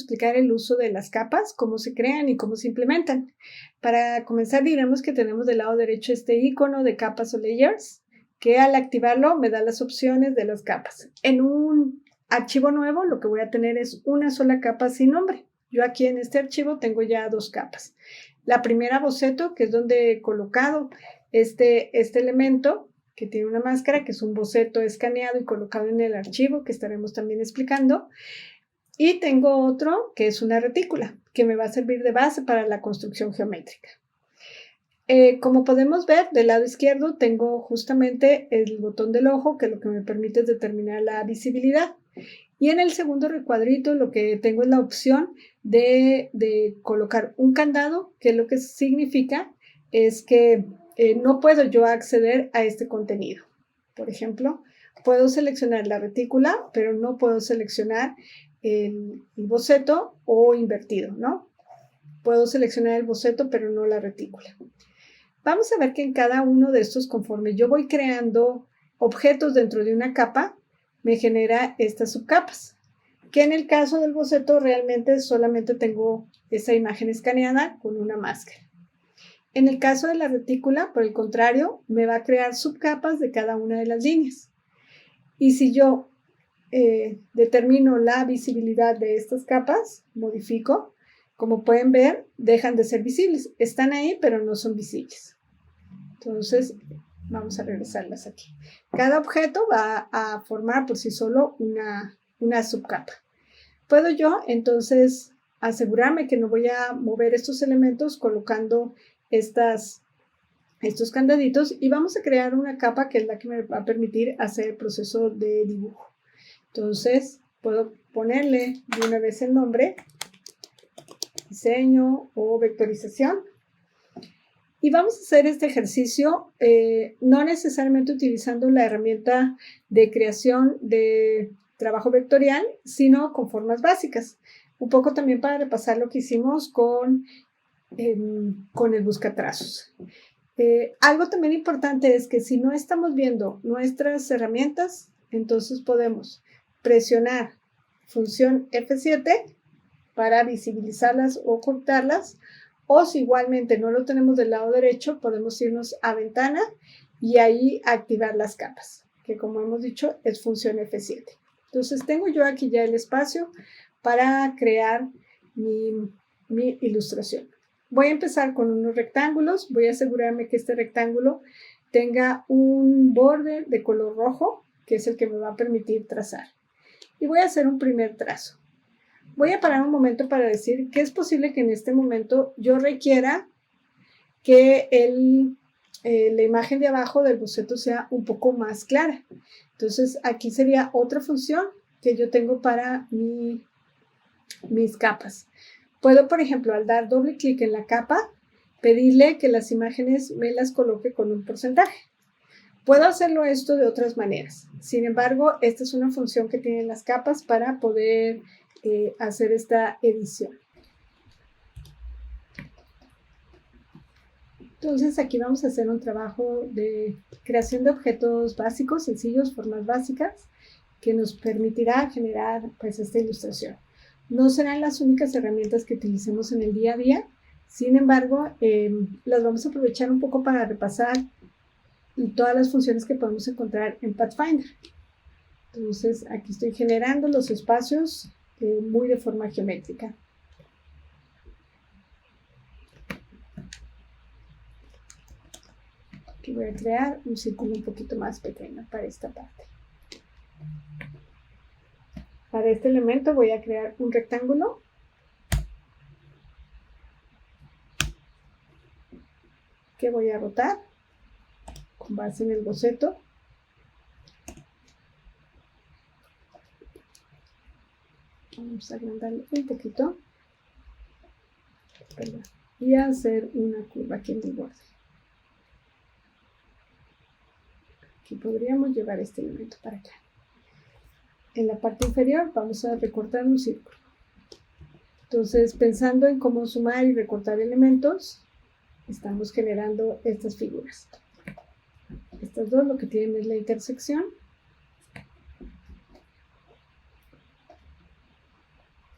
explicar el uso de las capas, cómo se crean y cómo se implementan. Para comenzar, diremos que tenemos del lado derecho este icono de capas o layers, que al activarlo me da las opciones de las capas. En un archivo nuevo lo que voy a tener es una sola capa sin nombre. Yo aquí en este archivo tengo ya 2 capas. La primera, boceto, que es donde he colocado este elemento que tiene una máscara, que es un boceto escaneado y colocado en el archivo, que estaremos también explicando. Y tengo otro, que es una retícula, que me va a servir de base para la construcción geométrica. Como podemos ver, del lado izquierdo tengo justamente el botón del ojo, que lo que me permite es determinar la visibilidad. Y en el segundo recuadrito lo que tengo es la opción de colocar un candado, que lo que significa es que no puedo yo acceder a este contenido. Por ejemplo, puedo seleccionar la retícula, pero no puedo seleccionar el boceto o invertido, ¿no? Puedo seleccionar el boceto, pero no la retícula. Vamos a ver que en cada uno de estos, conforme yo voy creando objetos dentro de una capa, me genera estas subcapas, que en el caso del boceto realmente solamente tengo esa imagen escaneada con una máscara. En el caso de la retícula, por el contrario, me va a crear subcapas de cada una de las líneas. Y si yo determino la visibilidad de estas capas, modifico, como pueden ver, dejan de ser visibles. Están ahí, pero no son visibles. Entonces, vamos a regresarlas aquí. Cada objeto va a formar por sí solo una subcapa. Puedo yo, entonces, asegurarme que no voy a mover estos elementos colocando estos candaditos, y vamos a crear una capa que es la que me va a permitir hacer el proceso de dibujo. Entonces, puedo ponerle de una vez el nombre, diseño o vectorización. Y vamos a hacer este ejercicio no necesariamente utilizando la herramienta de creación de trabajo vectorial, sino con formas básicas. Un poco también para repasar lo que hicimos con el buscatrazos. Algo también importante es que si no estamos viendo nuestras herramientas, entonces podemos presionar función F7 para visibilizarlas o ocultarlas, o si igualmente no lo tenemos del lado derecho, podemos irnos a ventana y ahí activar las capas, que como hemos dicho es función F7. Entonces tengo yo aquí ya el espacio para crear mi ilustración. Voy a empezar con unos rectángulos. Voy a asegurarme que este rectángulo tenga un borde de color rojo, que es el que me va a permitir trazar. Y voy a hacer un primer trazo. Voy a parar un momento para decir que es posible que en este momento yo requiera que la imagen de abajo del boceto sea un poco más clara. Entonces aquí sería otra función que yo tengo para mis capas. Puedo, por ejemplo, al dar doble clic en la capa, pedirle que las imágenes me las coloque con un porcentaje. Puedo hacerlo esto de otras maneras. Sin embargo, esta es una función que tienen las capas para poder hacer esta edición. Entonces aquí vamos a hacer un trabajo de creación de objetos básicos, sencillos, formas básicas, que nos permitirá generar pues esta ilustración. No serán las únicas herramientas que utilicemos en el día a día, sin embargo, las vamos a aprovechar un poco para repasar todas las funciones que podemos encontrar en Pathfinder. Entonces aquí estoy generando los espacios muy de forma geométrica. Aquí voy a crear un círculo un poquito más pequeño para esta parte. Para este elemento voy a crear un rectángulo que voy a rotar con base en el boceto. Vamos a agrandarlo un poquito. Y a hacer una curva aquí en el borde. Aquí podríamos llevar este elemento para acá. En la parte inferior vamos a recortar un círculo. Entonces, pensando en cómo sumar y recortar elementos, estamos generando estas figuras. Estas dos lo que tienen es la intersección.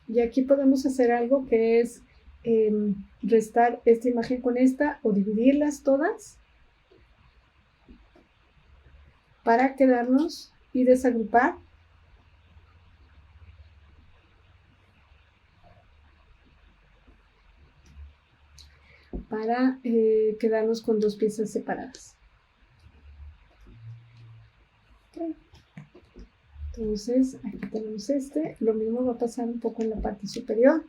Y aquí podemos hacer algo que es restar esta imagen con esta o dividirlas todas para quedarnos y desagrupar para quedarnos con dos piezas separadas. Okay. Entonces aquí tenemos este, lo mismo va a pasar un poco en la parte superior.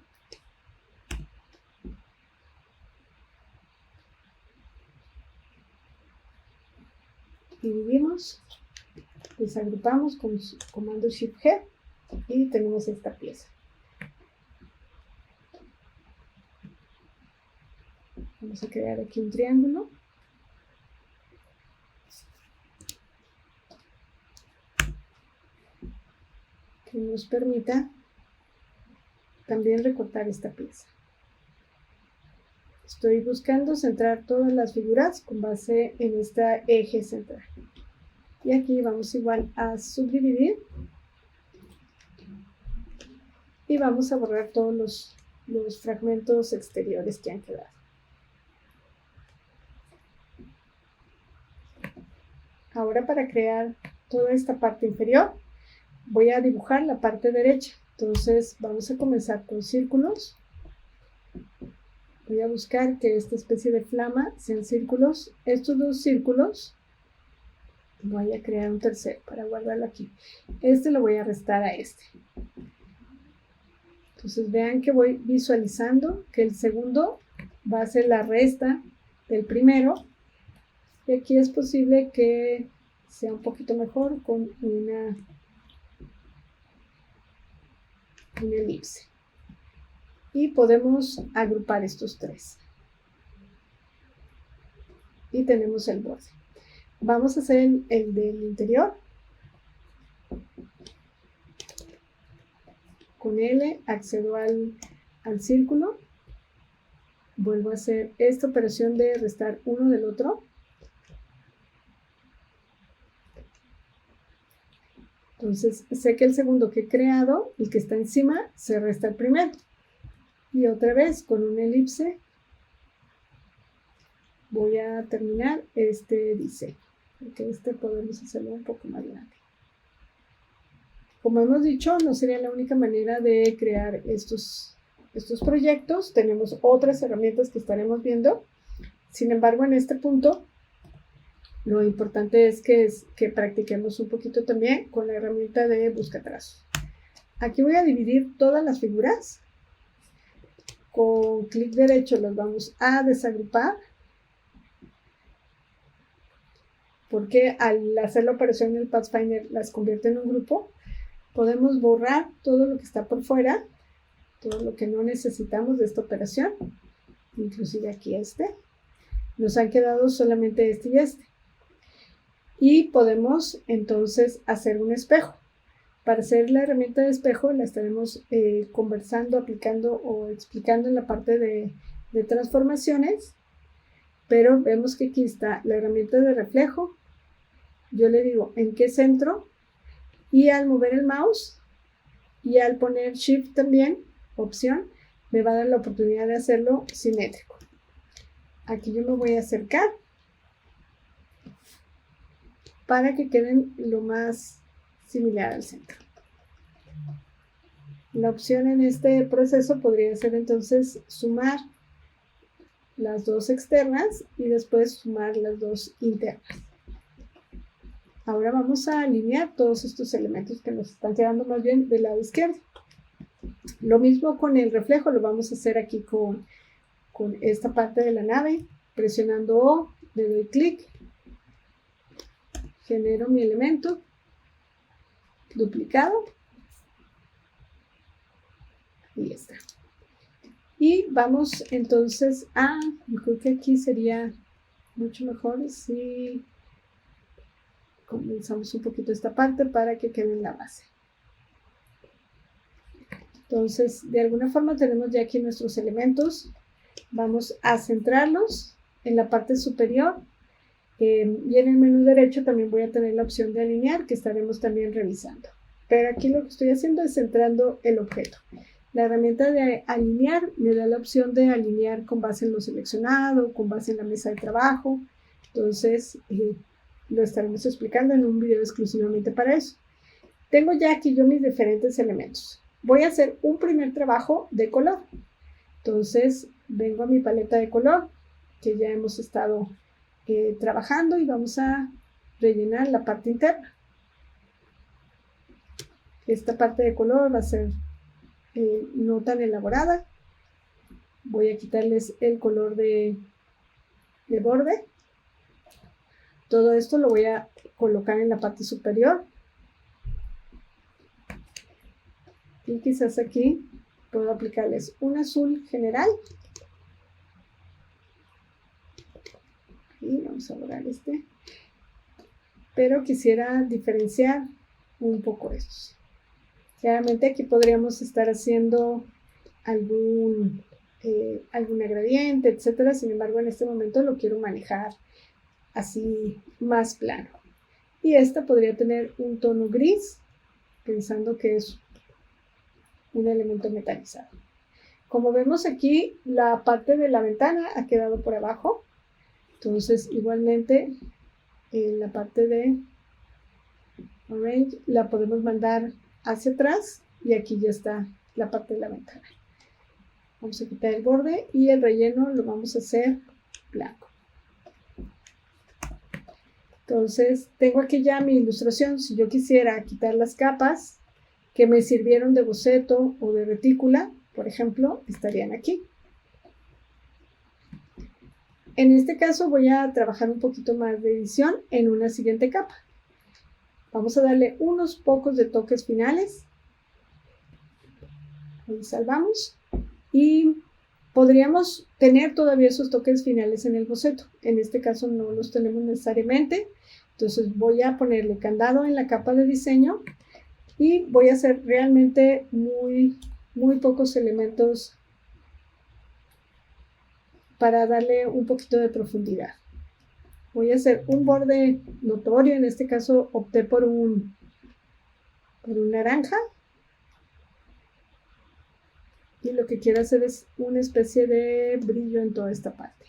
Dividimos, desagrupamos con comando Shift G y tenemos esta pieza. Vamos a crear aquí un triángulo. Que nos permita también recortar esta pieza. Estoy buscando centrar todas las figuras con base en este eje central. Y aquí vamos igual a subdividir. Y vamos a borrar todos los fragmentos exteriores que han quedado. Ahora para crear toda esta parte inferior, voy a dibujar la parte derecha. Entonces vamos a comenzar con círculos. Voy a buscar que esta especie de flama sean círculos. Estos dos círculos, voy a crear un tercero para guardarlo aquí. Este lo voy a restar a este. Entonces vean que voy visualizando que el segundo va a ser la resta del primero. Y aquí es posible que sea un poquito mejor con una elipse. Y podemos agrupar estos tres. Y tenemos el borde. Vamos a hacer el del interior. Con L accedo al círculo. Vuelvo a hacer esta operación de restar uno del otro. Entonces sé que el segundo que he creado, el que está encima, se resta el primero. Y otra vez con una elipse voy a terminar este diseño. Porque este podemos hacerlo un poco más grande. Como hemos dicho, no sería la única manera de crear estos proyectos. Tenemos otras herramientas que estaremos viendo. Sin embargo, en este punto, lo importante es que practiquemos un poquito también con la herramienta de buscatrazos. Aquí voy a dividir todas las figuras. Con clic derecho las vamos a desagrupar. Porque al hacer la operación en el Pathfinder las convierte en un grupo. Podemos borrar todo lo que está por fuera. Todo lo que no necesitamos de esta operación. Inclusive aquí este. Nos han quedado solamente este y este. Y podemos entonces hacer un espejo. Para hacer la herramienta de espejo la estaremos conversando, aplicando o explicando en la parte de transformaciones. Pero vemos que aquí está la herramienta de reflejo. Yo le digo en qué centro. Y al mover el mouse y al poner Shift también, opción, me va a dar la oportunidad de hacerlo simétrico. Aquí yo me voy a acercar para que queden lo más similar al centro. La opción en este proceso podría ser entonces sumar las dos externas y después sumar las dos internas. Ahora vamos a alinear todos estos elementos que nos están quedando más bien del lado izquierdo. Lo mismo con el reflejo, lo vamos a hacer aquí con esta parte de la nave. Presionando O, le doy clic, genero mi elemento, duplicado, y ya está. Y vamos entonces yo creo que aquí sería mucho mejor si comenzamos un poquito esta parte para que quede en la base. Entonces, de alguna forma tenemos ya aquí nuestros elementos. Vamos a centrarlos en la parte superior. Y en el menú derecho también voy a tener la opción de alinear, que estaremos también revisando. Pero aquí lo que estoy haciendo es centrando el objeto. La herramienta de alinear me da la opción de alinear con base en lo seleccionado, con base en la mesa de trabajo. Entonces, lo estaremos explicando en un video exclusivamente para eso. Tengo ya aquí yo mis diferentes elementos. Voy a hacer un primer trabajo de color. Entonces, vengo a mi paleta de color, que ya hemos estado trabajando, y vamos a rellenar la parte interna. Esta parte de color va a ser no tan elaborada. Voy a quitarles el color de borde. Todo esto lo voy a colocar en la parte superior. Y quizás aquí puedo aplicarles un azul general. Y vamos a borrar este. Pero quisiera diferenciar un poco estos. Claramente aquí podríamos estar haciendo algún gradiente, etcétera. Sin embargo, en este momento lo quiero manejar así más plano. Y esta podría tener un tono gris, pensando que es un elemento metalizado. Como vemos aquí, la parte de la ventana ha quedado por abajo. Entonces, igualmente, la parte de orange la podemos mandar hacia atrás, y aquí ya está la parte de la ventana. Vamos a quitar el borde y el relleno lo vamos a hacer blanco. Entonces, tengo aquí ya mi ilustración. Si yo quisiera quitar las capas que me sirvieron de boceto o de retícula, por ejemplo, estarían aquí. En este caso voy a trabajar un poquito más de edición en una siguiente capa. Vamos a darle unos pocos de toques finales. Ahí salvamos. Y podríamos tener todavía esos toques finales en el boceto. En este caso no los tenemos necesariamente. Entonces voy a ponerle candado en la capa de diseño y voy a hacer realmente muy pocos elementos para darle un poquito de profundidad. Voy a hacer un borde notorio. En este caso opté por un naranja. Y lo que quiero hacer es una especie de brillo en toda esta parte.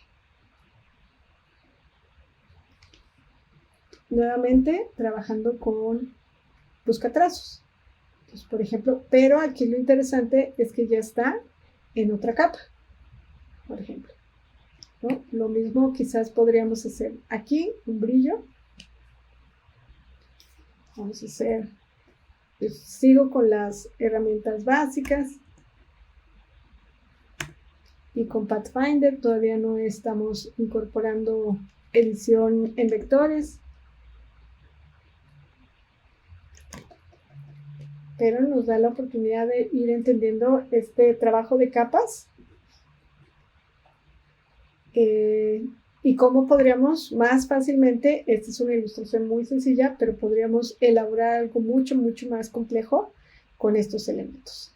Nuevamente trabajando con buscatrazos. Entonces, por ejemplo, pero aquí lo interesante es que ya está en otra capa, por ejemplo, ¿no? Lo mismo quizás podríamos hacer aquí, un brillo. Vamos a hacer, pues, sigo con las herramientas básicas. Y con Pathfinder todavía no estamos incorporando edición en vectores, pero nos da la oportunidad de ir entendiendo este trabajo de capas y cómo podríamos más fácilmente, esta es una ilustración muy sencilla, pero podríamos elaborar algo mucho más complejo con estos elementos.